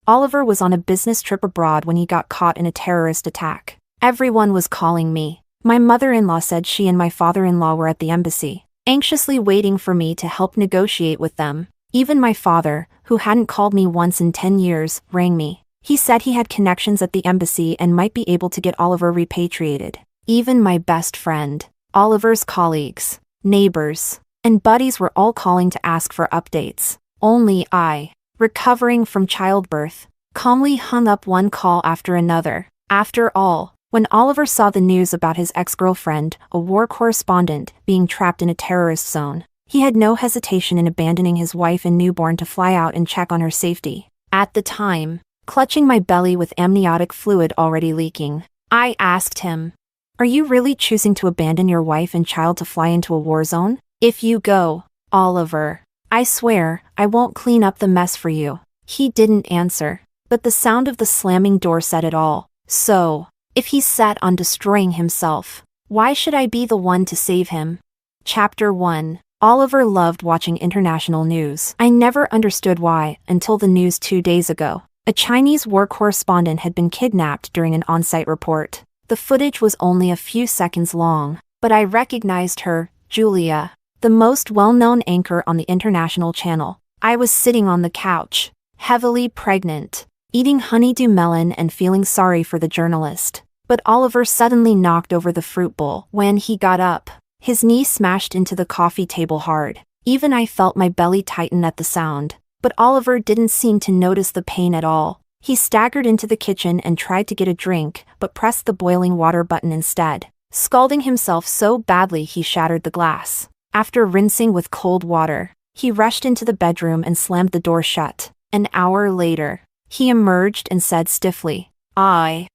Oliver was on a business trip abroad when he got caught in a terrorist attack. Everyone was calling me. My mother-in-law said she and my father-in-law were at the embassy, anxiously waiting for me to help negotiate with them. Even my father, who hadn't called me once in 10 years, rang me. He said he had connections at the embassy and might be able to get Oliver repatriated. Even my best friend, Oliver's colleagues, neighbors, and buddies were all calling to ask for updates. Only I, recovering from childbirth, calmly hung up one call after another. After all, when Oliver saw the news about his ex-girlfriend, a war correspondent, being trapped in a terrorist zone, he had no hesitation in abandoning his wife and newborn to fly out and check on her safety. At the time, clutching my belly with amniotic fluid already leaking, I asked him, "Are you really choosing to abandon your wife and child to fly into a war zone? If you go, Oliver, I swear, I won't clean up the mess for you." He didn't answer, but the sound of the slamming door said it all. So, if he's set on destroying himself, why should I be the one to save him? Chapter 1. Oliver loved watching international news. I never understood why, until the news 2 days ago. A Chinese war correspondent had been kidnapped during an on-site report. The footage was only a few seconds long, but I recognized her, Julia, the most well-known anchor on the international channel. I was sitting on the couch, heavily pregnant, eating honeydew melon and feeling sorry for the journalist. But Oliver suddenly knocked over the fruit bowl. When he got up, his knee smashed into the coffee table hard. Even I felt my belly tighten at the sound. But Oliver didn't seem to notice the pain at all. He staggered into the kitchen and tried to get a drink, but pressed the boiling water button instead, scalding himself so badly he shattered the glass. After rinsing with cold water, he rushed into the bedroom and slammed the door shut. An hour later, he emerged and said stiffly, I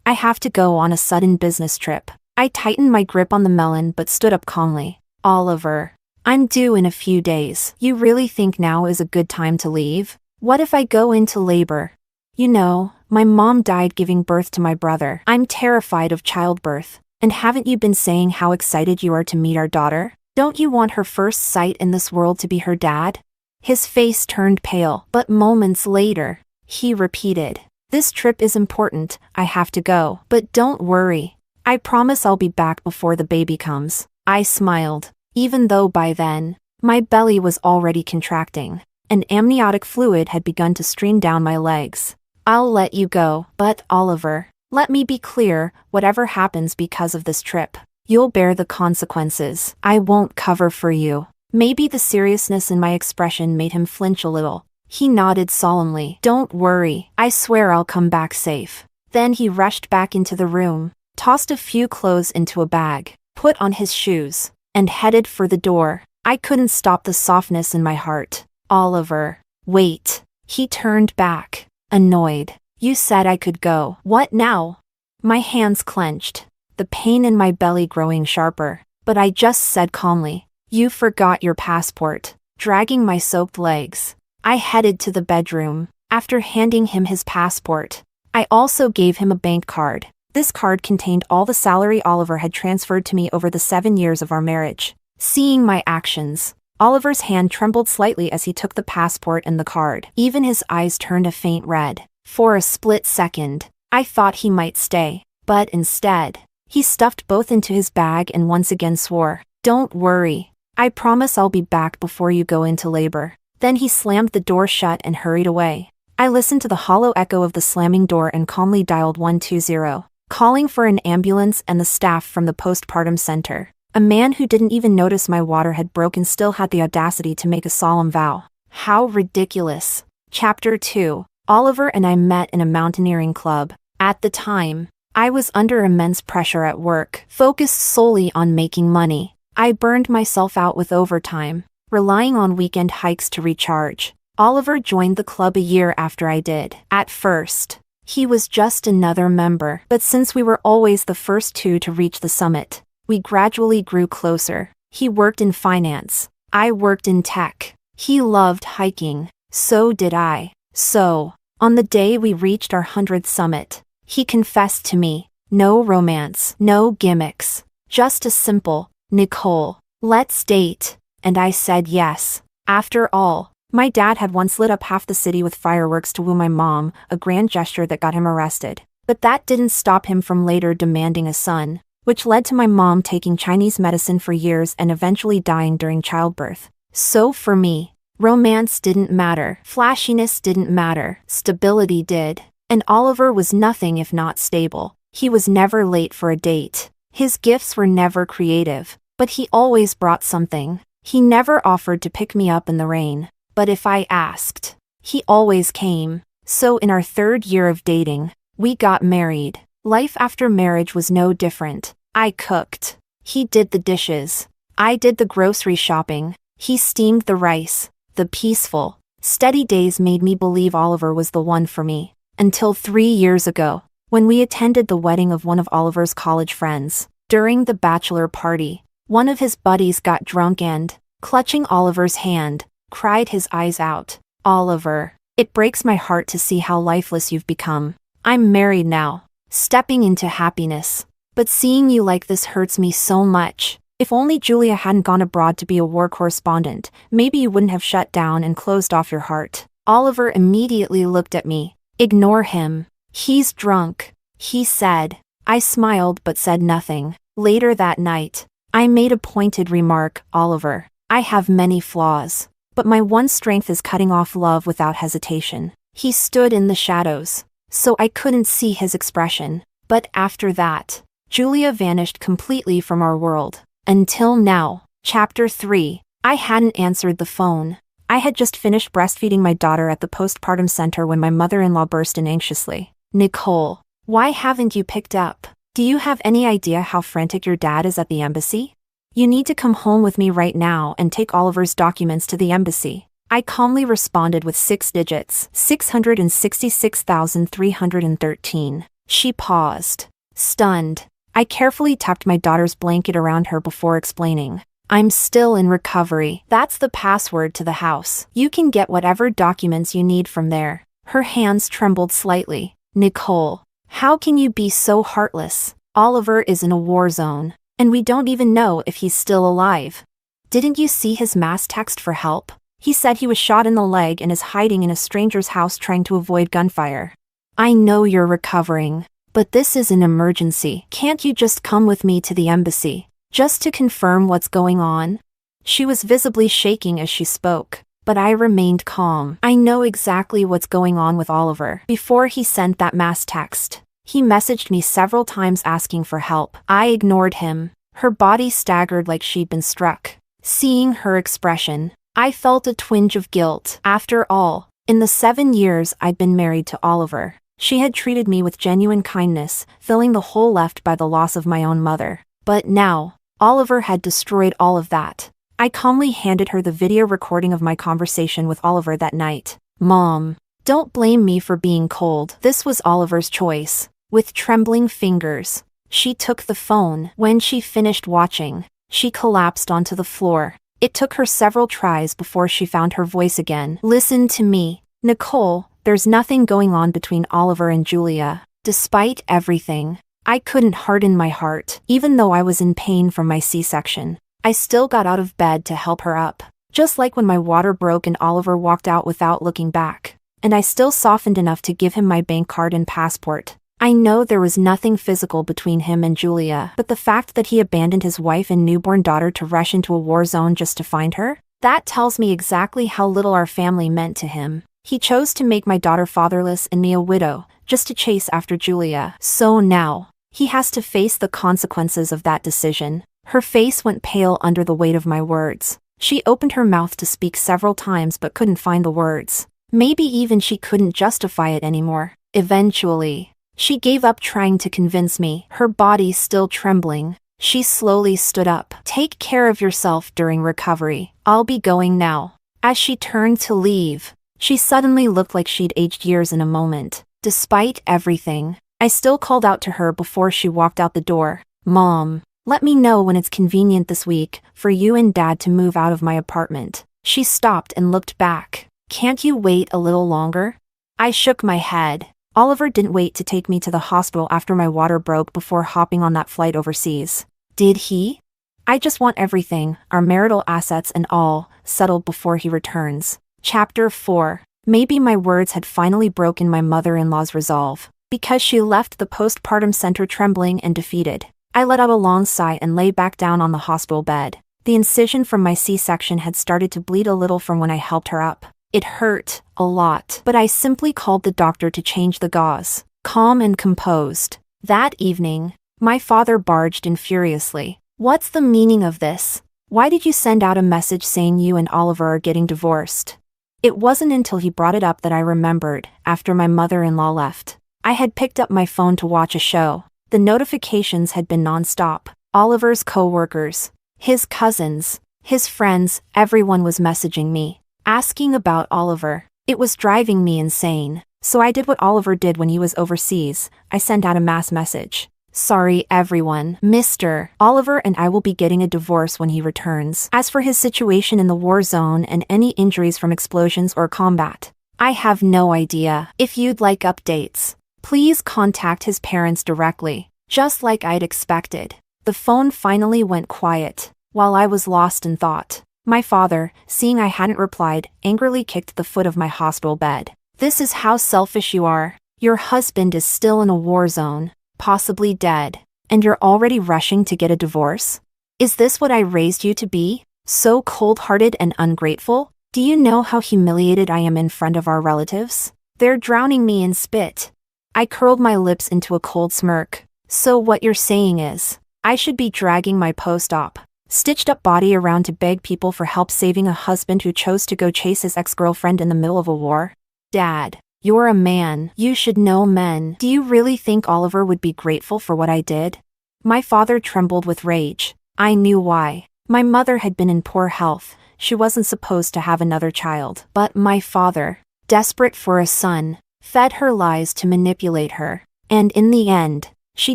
have to go on a sudden business trip." I tightened my grip on the melon but stood up calmly. "Oliver, I'm due in a few days. You really think now is a good time to leave? What if I go into labor? You know, my mom died giving birth to my brother. I'm terrified of childbirth. And haven't you been saying how excited you are to meet our daughter? Don't you want her first sight in this world to be her dad?" His face turned pale, but moments later, he repeated, "This trip is important, I have to go. But don't worry. I promise I'll be back before the baby comes." I smiled, even though by then, my belly was already contracting, and amniotic fluid had begun to stream down my legs. "I'll let you go, but Oliver, let me be clear, whatever happens because of this trip, you'll bear the consequences. I won't cover for you." Maybe the seriousness in my expression made him flinch a little. He nodded solemnly. "Don't worry, I swear I'll come back safe." Then he rushed back into the room, tossed a few clothes into a bag, put on his shoes, and headed for the door. I couldn't stop the softness in my heart. "Oliver, wait." He turned back, annoyed. "You said I could go. What now?" My hands clenched, the pain in my belly growing sharper. But I just said calmly, "You forgot your passport." Dragging my soaked legs, I headed to the bedroom. After handing him his passport, I also gave him a bank card. This card contained all the salary Oliver had transferred to me over the 7 years of our marriage. Seeing my actions, Oliver's hand trembled slightly as he took the passport and the card. Even his eyes turned a faint red. For a split second, I thought he might stay. But instead, he stuffed both into his bag and once again swore, "Don't worry. I promise I'll be back before you go into labor." Then he slammed the door shut and hurried away. I listened to the hollow echo of the slamming door and calmly dialed 120, calling for an ambulance and the staff from the postpartum center. A man who didn't even notice my water had broken still had the audacity to make a solemn vow. How ridiculous. Chapter 2. Oliver and I met in a mountaineering club. At the time, I was under immense pressure at work, focused solely on making money. I burned myself out with overtime, relying on weekend hikes to recharge. Oliver joined the club a year after I did. At first, he was just another member, but since we were always the first two to reach the summit, we gradually grew closer. He worked in finance. I worked in tech. He loved hiking. So did I. So, on the day we reached our 100th summit, he confessed to me, no romance, no gimmicks, just a simple, "Nicole, let's date." And I said yes. After all, My dad had once lit up half the city with fireworks to woo my mom, a grand gesture that got him arrested. But that didn't stop him from later demanding a son, which led to my mom taking Chinese medicine for years and eventually dying during childbirth. So for me, romance didn't matter, flashiness didn't matter, stability did. And Oliver was nothing if not stable. He was never late for a date. His gifts were never creative, but he always brought something. He never offered to pick me up in the rain, but if I asked, he always came. So in our 3rd year of dating, we got married. Life after marriage was no different. I cooked. He did the dishes. I did the grocery shopping. He steamed the rice. The peaceful, steady days made me believe Oliver was the one for me. Until 3 years ago, when we attended the wedding of one of Oliver's college friends. During the bachelor party, one of his buddies got drunk and, clutching Oliver's hand, cried his eyes out. Oliver, it breaks my heart to see how lifeless you've become. I'm married now, stepping into happiness. But seeing you like this hurts me so much. If only Julia hadn't gone abroad to be a war correspondent, maybe you wouldn't have shut down and closed off your heart. Oliver immediately looked at me. Ignore him. He's drunk, he said. I smiled but said nothing. Later that night, I made a pointed remark. Oliver, I have many flaws, but my one strength is cutting off love without hesitation. He stood in the shadows, so I couldn't see his expression. But after that, Julia vanished completely from our world. Until now. Chapter 3. I hadn't answered the phone. I had just finished breastfeeding my daughter at the postpartum center when my mother-in-law burst in anxiously. Nicole, why haven't you picked up? Do you have any idea how frantic your dad is at the embassy? You need to come home with me right now and take Oliver's documents to the embassy. I calmly responded with 6 digits, 666,313. She paused, stunned. I carefully tucked my daughter's blanket around her before explaining. I'm still in recovery. That's the password to the house. You can get whatever documents you need from there. Her hands trembled slightly. Nicole, how can you be so heartless? Oliver is in a war zone, and we don't even know if he's still alive. Didn't you see his mass text for help? He said he was shot in the leg and is hiding in a stranger's house trying to avoid gunfire. I know you're recovering, but this is an emergency. Can't you just come with me to the embassy, just to confirm what's going on? She was visibly shaking as she spoke, but I remained calm. I know exactly what's going on with Oliver. Before he sent that mass text, he messaged me several times asking for help. I ignored him. Her body staggered like she'd been struck. Seeing her expression, I felt a twinge of guilt. After all, in the 7 years I'd been married to Oliver, she had treated me with genuine kindness, filling the hole left by the loss of my own mother. But now, Oliver had destroyed all of that. I calmly handed her the video recording of my conversation with Oliver that night. Mom, don't blame me for being cold. This was Oliver's choice. With trembling fingers, she took the phone. When she finished watching, she collapsed onto the floor. It took her several tries before she found her voice again. Listen to me, Nicole, there's nothing going on between Oliver and Julia. Despite everything, I couldn't harden my heart. Even though I was in pain from my C-section, I still got out of bed to help her up. Just like when my water broke and Oliver walked out without looking back. And I still softened enough to give him my bank card and passport. I know there was nothing physical between him and Julia, but the fact that he abandoned his wife and newborn daughter to rush into a war zone just to find her, that tells me exactly how little our family meant to him. He chose to make my daughter fatherless and me a widow, just to chase after Julia. So now, he has to face the consequences of that decision. Her face went pale under the weight of my words. She opened her mouth to speak several times but couldn't find the words. Maybe even she couldn't justify it anymore. Eventually, she gave up trying to convince me, her body still trembling. She slowly stood up. Take care of yourself during recovery. I'll be going now. As she turned to leave, she suddenly looked like she'd aged years in a moment. Despite everything, I still called out to her before she walked out the door. Mom, let me know when it's convenient this week for you and Dad to move out of my apartment. She stopped and looked back. Can't you wait a little longer? I shook my head. Oliver didn't wait to take me to the hospital after my water broke before hopping on that flight overseas. Did he? I just want everything, our marital assets and all, settled before he returns. Chapter 4. Maybe my words had finally broken my mother-in-law's resolve, because she left the postpartum center trembling and defeated. I let out a long sigh and lay back down on the hospital bed. The incision from my C-section had started to bleed a little from when I helped her up. It hurt a lot, but I simply called the doctor to change the gauze. Calm and composed. That evening, my father barged in furiously. "What's the meaning of this? Why did you send out a message saying you and Oliver are getting divorced?" It wasn't until he brought it up that I remembered, after my mother-in-law left. I had picked up my phone to watch a show. The notifications had been non-stop. Oliver's co-workers, his cousins, his friends, everyone was messaging me, asking about Oliver. It was driving me insane. So I did what Oliver did when he was overseas. I sent out a mass message. "Sorry everyone, Mr. Oliver and I will be getting a divorce when he returns. As for his situation in the war zone and any injuries from explosions or combat, I have no idea. If you'd like updates, please contact his parents directly." Just like I'd expected, the phone finally went quiet, while I was lost in thought. My father, seeing I hadn't replied, angrily kicked the foot of my hospital bed. "This is how selfish you are. Your husband is still in a war zone, possibly dead, and you're already rushing to get a divorce? Is this what I raised you to be? So cold-hearted and ungrateful? Do you know how humiliated I am in front of our relatives? They're drowning me in spit." I curled my lips into a cold smirk. "So what you're saying is, I should be dragging my post-op, stitched-up body around to beg people for help saving a husband who chose to go chase his ex-girlfriend in the middle of a war? Dad, you're a man. You should know men. Do you really think Oliver would be grateful for what I did?" My father trembled with rage. I knew why. My mother had been in poor health. She wasn't supposed to have another child. But my father, desperate for a son, fed her lies to manipulate her. And in the end, she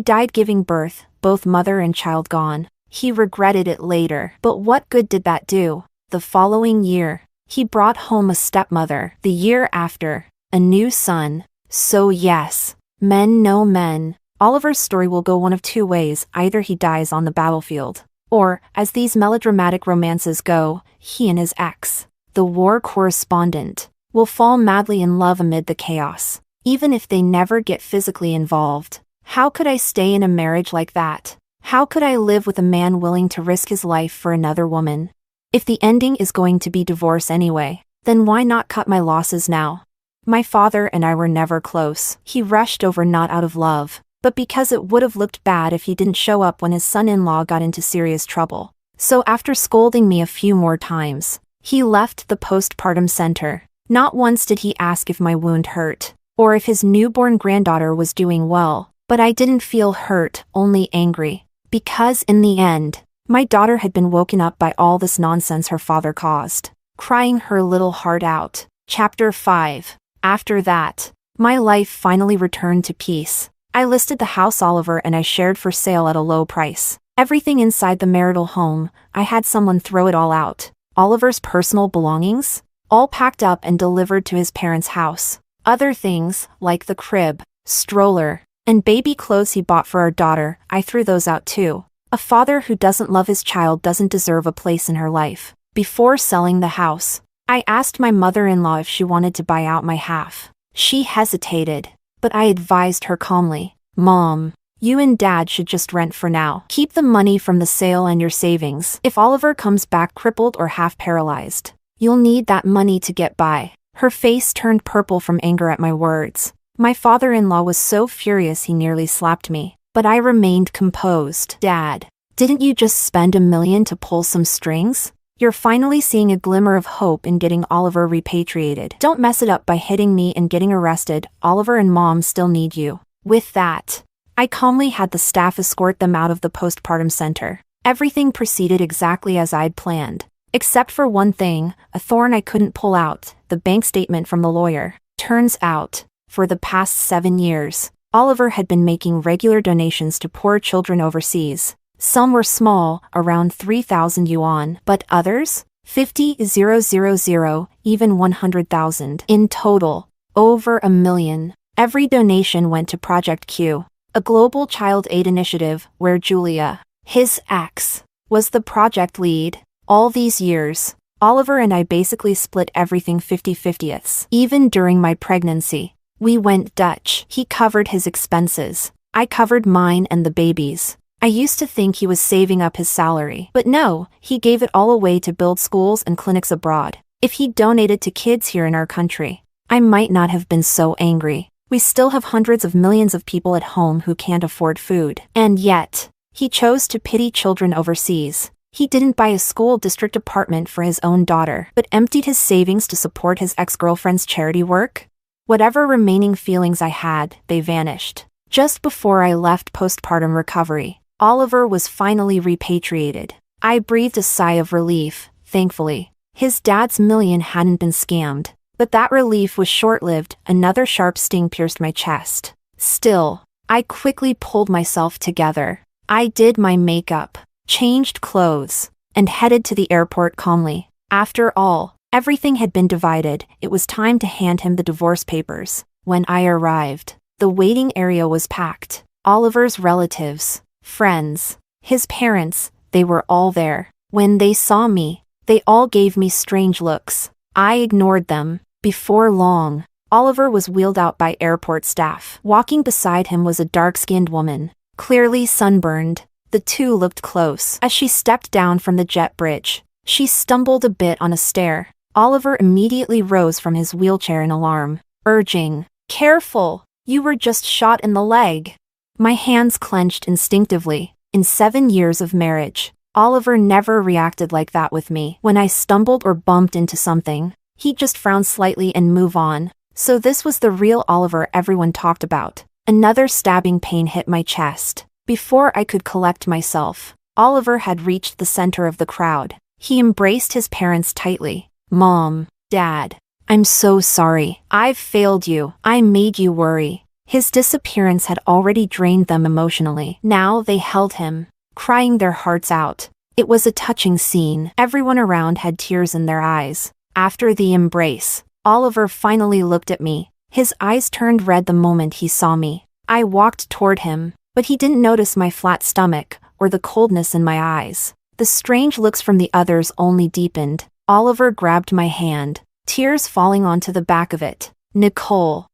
died giving birth, both mother and child gone. He regretted it later. But what good did that do? The following year, he brought home a stepmother. The year after, a new son. So yes, men know men. Oliver's story will go one of two ways. Either he dies on the battlefield, or, as these melodramatic romances go, he and his ex, the war correspondent, will fall madly in love amid the chaos, even if they never get physically involved. How could I stay in a marriage like that? How could I live with a man willing to risk his life for another woman? If the ending is going to be divorce anyway, then why not cut my losses now? My father and I were never close. He rushed over not out of love, but because it would have looked bad if he didn't show up when his son-in-law got into serious trouble. So after scolding me a few more times, he left the postpartum center. Not once did he ask if my wound hurt, or if his newborn granddaughter was doing well. But I didn't feel hurt, only angry. Because in the end, my daughter had been woken up by all this nonsense her father caused, crying her little heart out. Chapter 5. After that, my life finally returned to peace. I listed the house Oliver and I shared for sale at a low price. Everything inside the marital home, I had someone throw it all out. Oliver's personal belongings, all packed up and delivered to his parents' house. Other things, like the crib, stroller, and baby clothes he bought for our daughter, I threw those out too. A father who doesn't love his child doesn't deserve a place in her life. Before selling the house, I asked my mother-in-law if she wanted to buy out my half. She hesitated, but I advised her calmly, "Mom, you and Dad should just rent for now. Keep the money from the sale and your savings. If Oliver comes back crippled or half paralyzed, you'll need that money to get by." Her face turned purple from anger at my words. My father-in-law was so furious he nearly slapped me, but I remained composed. "Dad, didn't you just spend $1 million to pull some strings? You're finally seeing a glimmer of hope in getting Oliver repatriated. Don't mess it up by hitting me and getting arrested. Oliver and Mom still need you." With that, I calmly had the staff escort them out of the postpartum center. Everything proceeded exactly as I'd planned, except for one thing, a thorn I couldn't pull out, the bank statement from the lawyer. Turns out, for the past 7 years, Oliver had been making regular donations to poor children overseas. Some were small, around 3,000 yuan, but others, 50,000, even 100,000. In total, over $1 million. Every donation went to Project Q, a global child aid initiative where Julia, his ex, was the project lead. All these years, Oliver and I basically split everything 50-50ths. Even during my pregnancy. We went Dutch. He covered his expenses. I covered mine and the baby's. I used to think he was saving up his salary. But no, he gave it all away to build schools and clinics abroad. If he donated to kids here in our country, I might not have been so angry. We still have hundreds of millions of people at home who can't afford food. And yet, he chose to pity children overseas. He didn't buy a school district apartment for his own daughter, but emptied his savings to support his ex-girlfriend's charity work. Whatever remaining feelings I had, they vanished. Just before I left postpartum recovery, Oliver was finally repatriated. I breathed a sigh of relief, thankfully. His dad's million hadn't been scammed. But that relief was short-lived. Another sharp sting pierced my chest. Still, I quickly pulled myself together. I did my makeup, changed clothes, and headed to the airport calmly. After all, everything had been divided. It was time to hand him the divorce papers. When I arrived, the waiting area was packed. Oliver's relatives, friends, his parents, they were all there. When they saw me, they all gave me strange looks. I ignored them. Before long, Oliver was wheeled out by airport staff. Walking beside him was a dark-skinned woman, clearly sunburned. The two looked close. As she stepped down from the jet bridge, she stumbled a bit on a stair. Oliver immediately rose from his wheelchair in alarm, urging, "Careful, you were just shot in the leg." My hands clenched instinctively. In 7 years of marriage, Oliver never reacted like that with me. When I stumbled or bumped into something, he'd just frown slightly and move on. So this was the real Oliver everyone talked about. Another stabbing pain hit my chest. Before I could collect myself, Oliver had reached the center of the crowd. He embraced his parents tightly. "Mom, Dad, I'm so sorry. I've failed you. I made you worry." His disappearance had already drained them emotionally. Now they held him, crying their hearts out. It was a touching scene. Everyone around had tears in their eyes. After the embrace, Oliver finally looked at me. His eyes turned red the moment he saw me. I walked toward him, but he didn't notice my flat stomach or the coldness in my eyes. The strange looks from the others only deepened. Oliver grabbed my hand, tears falling onto the back of it. "Nicole,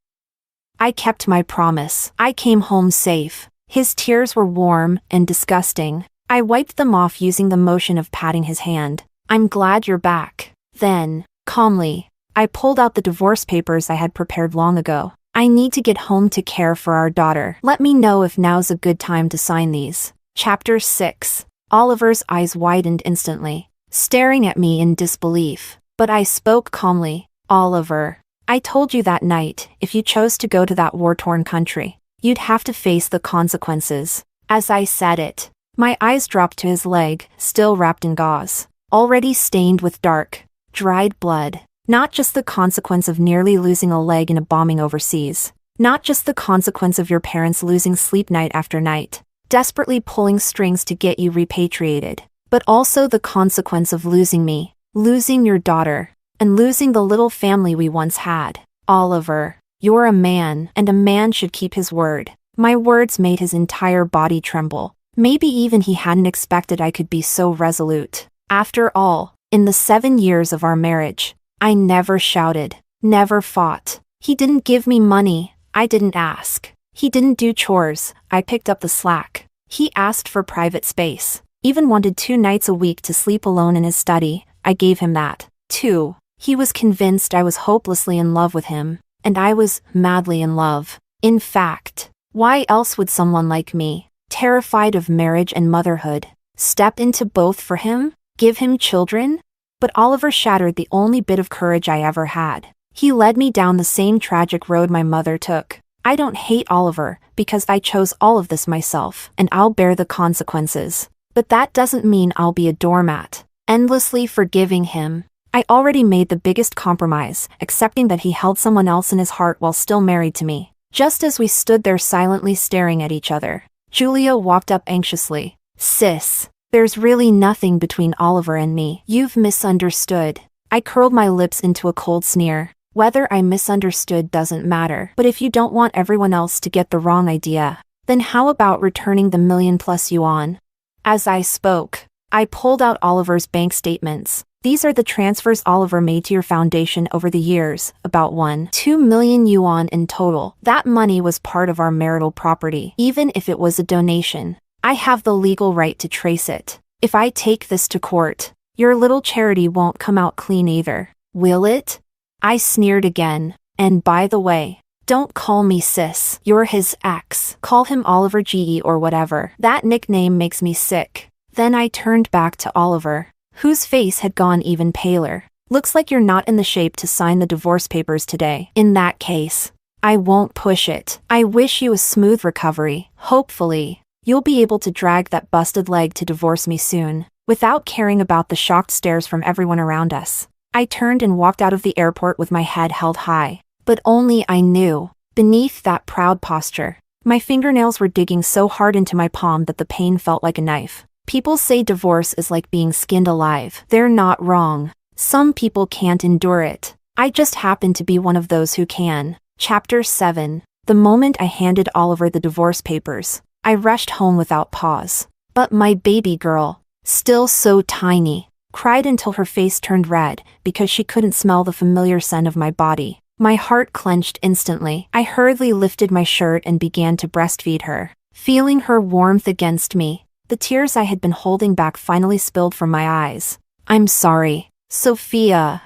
I kept my promise. I came home safe." His tears were warm and disgusting. I wiped them off using the motion of patting his hand. "I'm glad you're back." Then, calmly, I pulled out the divorce papers I had prepared long ago. "I need to get home to care for our daughter. Let me know if now's a good time to sign these." Chapter 6. Oliver's eyes widened instantly, staring at me in disbelief. But I spoke calmly. "Oliver, I told you that night, if you chose to go to that war-torn country, you'd have to face the consequences." As I said it, my eyes dropped to his leg, still wrapped in gauze, already stained with dark, dried blood. Not just the consequence of nearly losing a leg in a bombing overseas. Not just the consequence of your parents losing sleep night after night, desperately pulling strings to get you repatriated. But also the consequence of losing me, losing your daughter, and losing the little family we once had. "Oliver, you're a man, and a man should keep his word." My words made his entire body tremble. Maybe even he hadn't expected I could be so resolute. After all, in the 7 years of our marriage, I never shouted, never fought. He didn't give me money, I didn't ask. He didn't do chores, I picked up the slack. He asked for private space, even wanted 2 nights a week to sleep alone in his study. I gave him that, too. He was convinced I was hopelessly in love with him, and I was madly in love. In fact, why else would someone like me, terrified of marriage and motherhood, step into both for him? Give him children? But Oliver shattered the only bit of courage I ever had. He led me down the same tragic road my mother took. I don't hate Oliver, because I chose all of this myself, and I'll bear the consequences. But that doesn't mean I'll be a doormat, endlessly forgiving him. I already made the biggest compromise, accepting that he held someone else in his heart while still married to me. Just as we stood there silently staring at each other, Julia walked up anxiously. "Sis, there's really nothing between Oliver and me. You've misunderstood." I curled my lips into a cold sneer. Whether I misunderstood doesn't matter. But if you don't want everyone else to get the wrong idea, then how about returning the $1,000,000+ yuan? As I spoke, I pulled out Oliver's bank statements. These are the transfers Oliver made to your foundation over the years, about 1.2 million yuan in total. That money was part of our marital property, even if it was a donation. I have the legal right to trace it. If I take this to court, your little charity won't come out clean either, will it? I sneered again. And by the way, don't call me sis. You're his ex. Call him Oliver GE or whatever. That nickname makes me sick. Then I turned back to Oliver, whose face had gone even paler. Looks like you're not in the shape to sign the divorce papers today. In that case, I won't push it. I wish you a smooth recovery. Hopefully, you'll be able to drag that busted leg to divorce me soon, without caring about the shocked stares from everyone around us. I turned and walked out of the airport with my head held high. But only I knew, beneath that proud posture, my fingernails were digging so hard into my palm that the pain felt like a knife. People say divorce is like being skinned alive. They're not wrong. Some people can't endure it. I just happen to be one of those who can. Chapter 7. The moment I handed Oliver the divorce papers, I rushed home without pause. But my baby girl, still so tiny, cried until her face turned red because she couldn't smell the familiar scent of my body. My heart clenched instantly. I hurriedly lifted my shirt and began to breastfeed her. Feeling her warmth against me, the tears I had been holding back finally spilled from my eyes. I'm sorry, Sophia.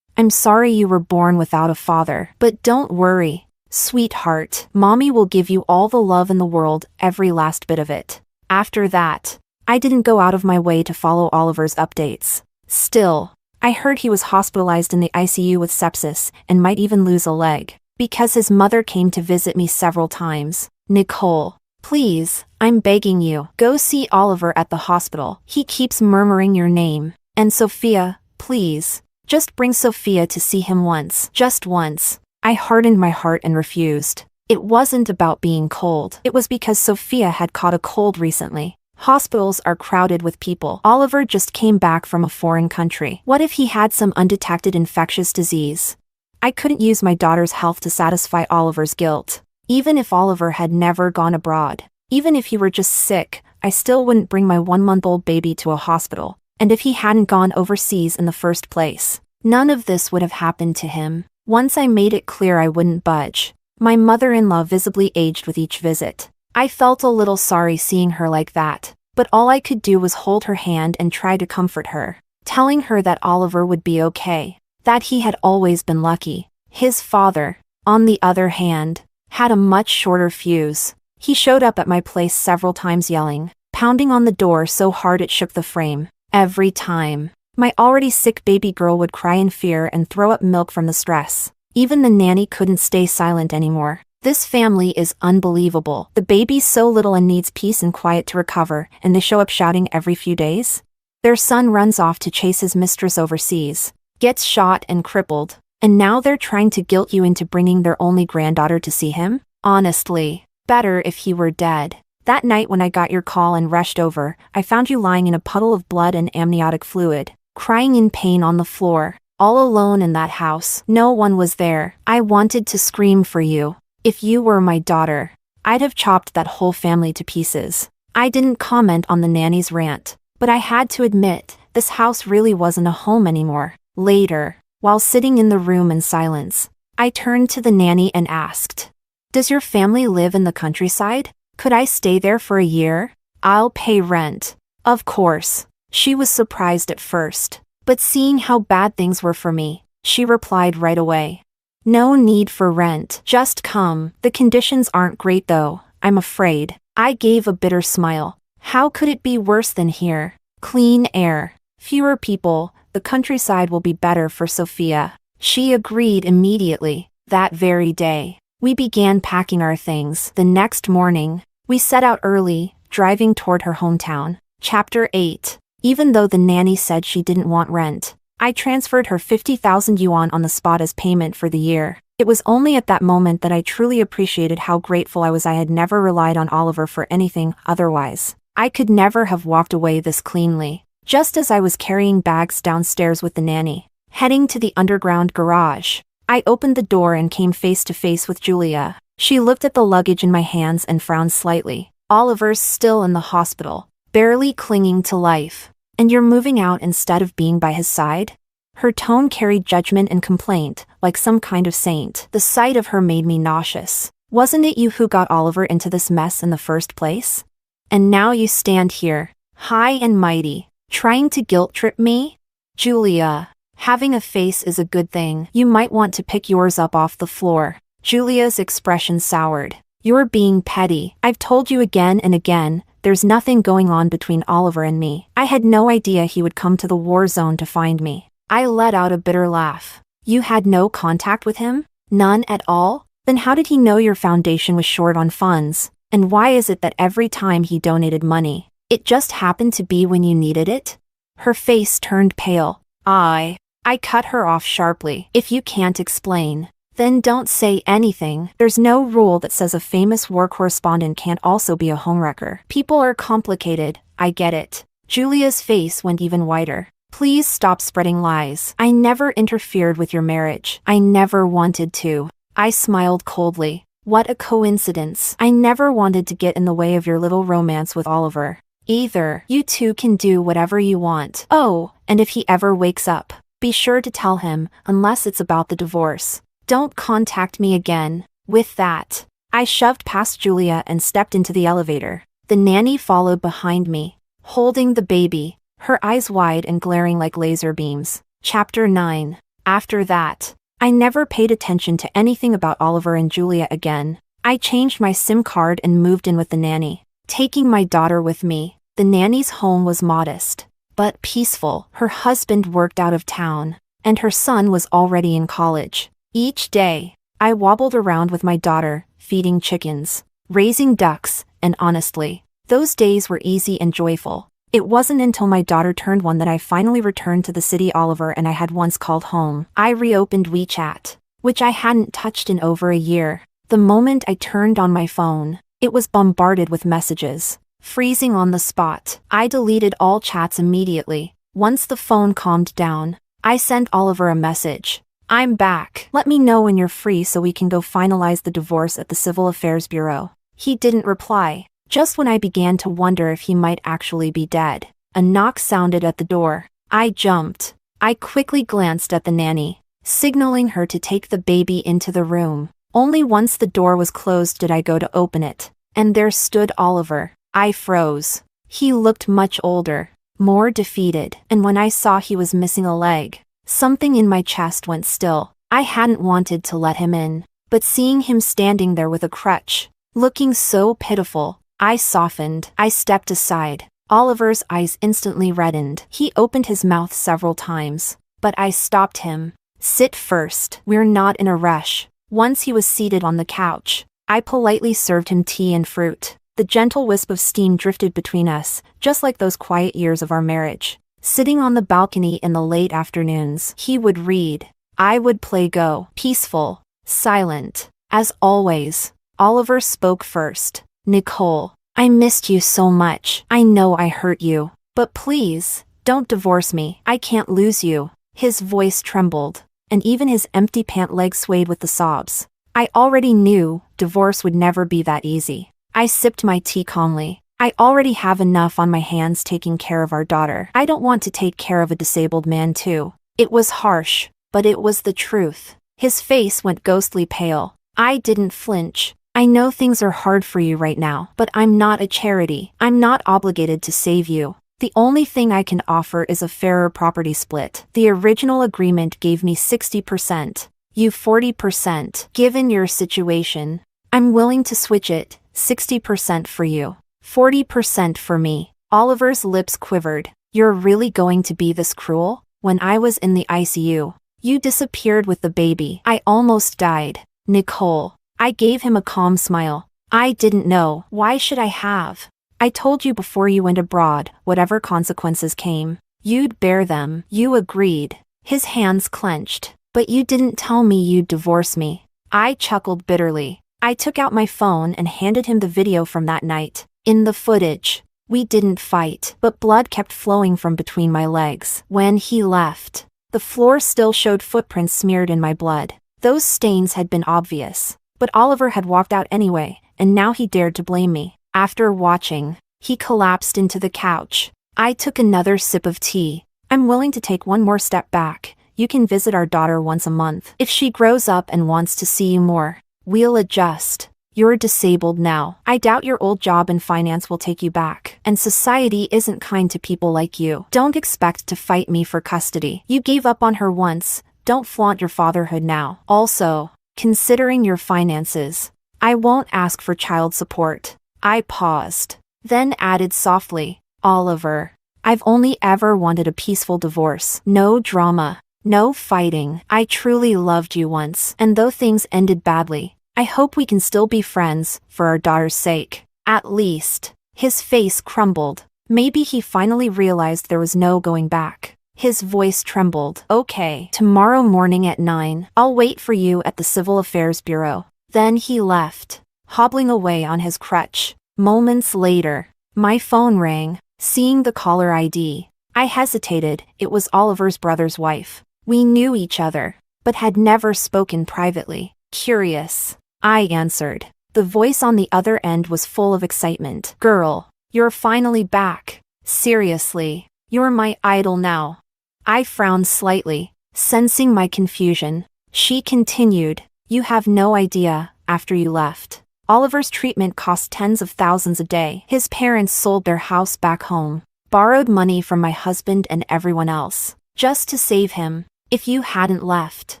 I'm sorry you were born without a father, but don't worry, sweetheart. Mommy will give you all the love in the world, every last bit of it. After that, I didn't go out of my way to follow Oliver's updates. Still, I heard he was hospitalized in the ICU with sepsis and might even lose a leg, because his mother came to visit me several times. Nicole, please, I'm begging you, go see Oliver at the hospital. He keeps murmuring your name. And Sophia, please, just bring Sophia to see him once. Just once. I hardened my heart and refused. It wasn't about being cold. It was because Sophia had caught a cold recently. Hospitals are crowded with people. Oliver just came back from a foreign country. What if he had some undetected infectious disease? I couldn't use my daughter's health to satisfy Oliver's guilt. Even if Oliver had never gone abroad, even if he were just sick, I still wouldn't bring my 1-month-old baby to a hospital. And if he hadn't gone overseas in the first place, none of this would have happened to him. Once I made it clear I wouldn't budge. My mother-in-law visibly aged with each visit. I felt a little sorry seeing her like that, but all I could do was hold her hand and try to comfort her, telling her that Oliver would be okay, that he had always been lucky. His father, on the other hand, had a much shorter fuse. He showed up at my place several times yelling, pounding on the door so hard it shook the frame. Every time, my already sick baby girl would cry in fear and throw up milk from the stress. Even the nanny couldn't stay silent anymore. This family is unbelievable. The baby's so little and needs peace and quiet to recover, and they show up shouting every few days. Their son runs off to chase his mistress overseas, gets shot and crippled, and now they're trying to guilt you into bringing their only granddaughter to see him? Honestly, better if he were dead. That night when I got your call and rushed over, I found you lying in a puddle of blood and amniotic fluid, crying in pain on the floor, all alone in that house. No one was there. I wanted to scream for you. If you were my daughter, I'd have chopped that whole family to pieces. I didn't comment on the nanny's rant, but I had to admit, this house really wasn't a home anymore. Later, while sitting in the room in silence, I turned to the nanny and asked, "Does your family live in the countryside? Could I stay there for a year? I'll pay rent." Of course, she was surprised at first, but seeing how bad things were for me, she replied right away. "No need for rent. Just come. The conditions aren't great though, I'm afraid." I gave a bitter smile. How could it be worse than here? Clean air, fewer people, the countryside will be better for Sophia. She agreed immediately. That very day, we began packing our things. The next morning, we set out early, driving toward her hometown. Chapter 8. Even though the nanny said she didn't want rent, I transferred her 50,000 yuan on the spot as payment for the year. It was only at that moment that I truly appreciated how grateful I was. I had never relied on Oliver for anything otherwise. I could never have walked away this cleanly. Just as I was carrying bags downstairs with the nanny, heading to the underground garage, I opened the door and came face to face with Julia. She looked at the luggage in my hands and frowned slightly. Oliver's still in the hospital, barely clinging to life. And you're moving out instead of being by his side? Her tone carried judgment and complaint, like some kind of saint. The sight of her made me nauseous. Wasn't it you who got Oliver into this mess in the first place? And now you stand here, high and mighty, trying to guilt-trip me? Julia, having a face is a good thing. You might want to pick yours up off the floor. Julia's expression soured. You're being petty. I've told you again and again, there's nothing going on between Oliver and me. I had no idea he would come to the war zone to find me. I let out a bitter laugh. You had no contact with him? None at all? Then how did he know your foundation was short on funds? And why is it that every time he donated money, it just happened to be when you needed it? Her face turned pale. I cut her off sharply. If you can't explain, then don't say anything. There's no rule that says a famous war correspondent can't also be a homewrecker. People are complicated, I get it. Julia's face went even whiter. Please stop spreading lies. I never interfered with your marriage. I never wanted to. I smiled coldly. What a coincidence. I never wanted to get in the way of your little romance with Oliver. Either. You two can do whatever you want. Oh, and if he ever wakes up, be sure to tell him, unless it's about the divorce. Don't contact me again. With that, I shoved past Julia and stepped into the elevator. The nanny followed behind me, holding the baby, her eyes wide and glaring like laser beams. Chapter 9. After that, I never paid attention to anything about Oliver and Julia again. I changed my SIM card and moved in with the nanny, taking my daughter with me. The nanny's home was modest, but peaceful. Her husband worked out of town, and her son was already in college. Each day, I wobbled around with my daughter, feeding chickens, raising ducks, and honestly, those days were easy and joyful. It wasn't until my daughter turned 1 that I finally returned to the city Oliver and I had once called home. I reopened WeChat, which I hadn't touched in over a year. The moment I turned on my phone, it was bombarded with messages. Freezing on the spot, I deleted all chats immediately. Once the phone calmed down, I sent Oliver a message. I'm back. Let me know when you're free so we can go finalize the divorce at the Civil Affairs Bureau. He didn't reply. Just when I began to wonder if he might actually be dead, a knock sounded at the door. I jumped. I quickly glanced at the nanny, signaling her to take the baby into the room. Only once the door was closed did I go to open it, and there stood Oliver. I froze. He looked much older, more defeated, and when I saw he was missing a leg, something in my chest went still. I hadn't wanted to let him in, but seeing him standing there with a crutch, looking so pitiful, I softened. I stepped aside. Oliver's eyes instantly reddened. He opened his mouth several times, but I stopped him. Sit first. We're not in a rush. Once he was seated on the couch, I politely served him tea and fruit. The gentle wisp of steam drifted between us, just like those quiet years of our marriage. Sitting on the balcony in the late afternoons, he would read. I would play Go. Peaceful, silent, as always. Oliver spoke first. Nicole, I missed you so much. I know I hurt you, but please, don't divorce me. I can't lose you. His voice trembled, and even his empty pant leg swayed with the sobs. I already knew divorce would never be that easy. I sipped my tea calmly. I already have enough on my hands taking care of our daughter. I don't want to take care of a disabled man too. It was harsh, but it was the truth. His face went ghostly pale. I didn't flinch. I know things are hard for you right now, but I'm not a charity. I'm not obligated to save you. The only thing I can offer is a fairer property split. The original agreement gave me 60%. You 40%. Given your situation, I'm willing to switch it. 60% for you. 40% for me. Oliver's lips quivered. You're really going to be this cruel? When I was in the ICU, you disappeared with the baby. I almost died. Nicole. I gave him a calm smile. I didn't know. Why should I have? I told you before you went abroad, whatever consequences came, you'd bear them. You agreed. His hands clenched. But you didn't tell me you'd divorce me. I chuckled bitterly. I took out my phone and handed him the video from that night. In the footage, we didn't fight, but blood kept flowing from between my legs. When he left, the floor still showed footprints smeared in my blood. Those stains had been obvious. But Oliver had walked out anyway, and now he dared to blame me. After watching, he collapsed into the couch. I took another sip of tea. I'm willing to take one more step back. You can visit our daughter once a month. If she grows up and wants to see you more, we'll adjust. You're disabled now. I doubt your old job in finance will take you back. And society isn't kind to people like you. Don't expect to fight me for custody. You gave up on her once. Don't flaunt your fatherhood now. Also, considering your finances, I won't ask for child support. I paused, then added softly, Oliver, I've only ever wanted a peaceful divorce. No drama. No fighting. I truly loved you once, and though things ended badly, I hope we can still be friends, for our daughter's sake. At least. His face crumbled. Maybe he finally realized there was no going back. His voice trembled. Okay, tomorrow morning at 9, I'll wait for you at the Civil Affairs Bureau. Then he left, hobbling away on his crutch. Moments later, my phone rang. Seeing the caller ID, I hesitated. It was Oliver's brother's wife. We knew each other, but had never spoken privately. Curious, I answered. The voice on the other end was full of excitement. Girl, you're finally back. Seriously, you're my idol now. I frowned slightly, sensing my confusion. She continued, you have no idea, after you left, Oliver's treatment cost tens of thousands a day. His parents sold their house back home, borrowed money from my husband and everyone else, just to save him. If you hadn't left,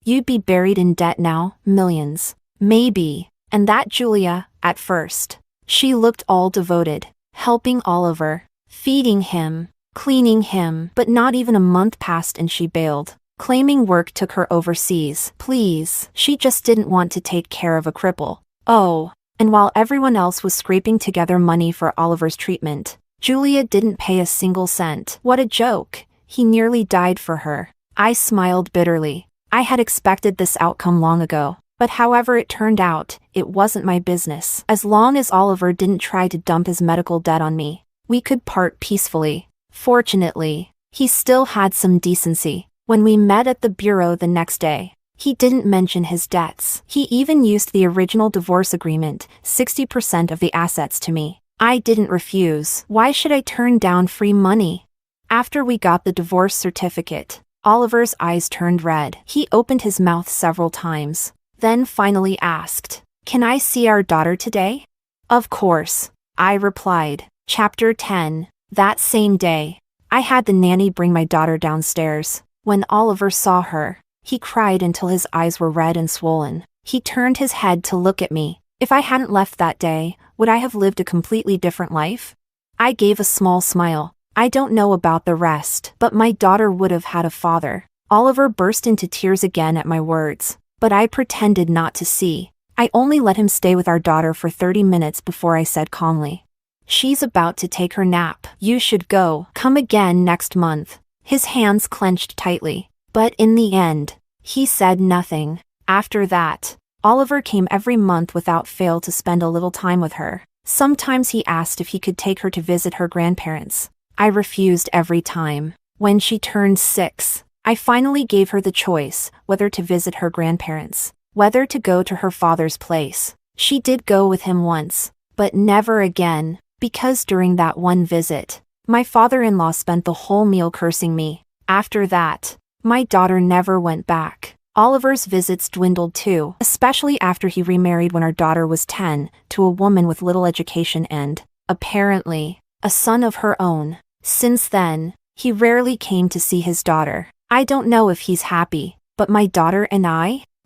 you'd be buried in debt now, millions. Maybe. And that Julia, at first. She looked all devoted, helping Oliver, feeding him, cleaning him. But not even a month passed and she bailed, claiming work took her overseas. Please, she just didn't want to take care of a cripple. Oh, and while everyone else was scraping together money for Oliver's treatment, Julia didn't pay a single cent. What a joke. He nearly died for her. I smiled bitterly. I had expected this outcome long ago. But however it turned out, it wasn't my business. As long as Oliver didn't try to dump his medical debt on me, we could part peacefully. Fortunately, he still had some decency. When we met at the bureau the next day, he didn't mention his debts. He even used the original divorce agreement, 60% of the assets to me. I didn't refuse. Why should I turn down free money? After we got the divorce certificate, Oliver's eyes turned red. He opened his mouth several times, then finally asked, "Can I see our daughter today?" "Of course," I replied. Chapter 10. That same day, I had the nanny bring my daughter downstairs. When Oliver saw her, he cried until his eyes were red and swollen. He turned his head to look at me. If I hadn't left that day, would I have lived a completely different life? I gave a small smile. I don't know about the rest, but my daughter would have had a father. Oliver burst into tears again at my words, but I pretended not to see. I only let him stay with our daughter for 30 minutes before I said calmly, "She's about to take her nap. You should go. Come again next month." His hands clenched tightly, but in the end, he said nothing. After that, Oliver came every month without fail to spend a little time with her. Sometimes he asked if he could take her to visit her grandparents. I refused every time. When she turned 6, I finally gave her the choice, whether to visit her grandparents, whether to go to her father's place. She did go with him once, but never again, because during that one visit, my father-in-law spent the whole meal cursing me. After that, my daughter never went back. Oliver's visits dwindled too, especially after he remarried when our daughter was 10, to a woman with little education and, apparently, a son of her own. Since then, he rarely came to see his daughter. I don't know if he's happy, but my daughter and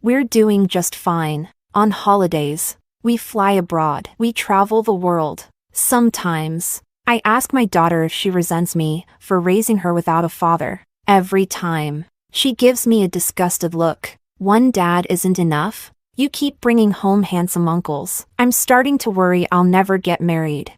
we're doing just fine. On holidays, we fly abroad. We travel the world. Sometimes, I ask my daughter if she resents me for raising her without a father. Every time, she gives me a disgusted look. One dad isn't enough? You keep bringing home handsome uncles. I'm starting to worry I'll never get married.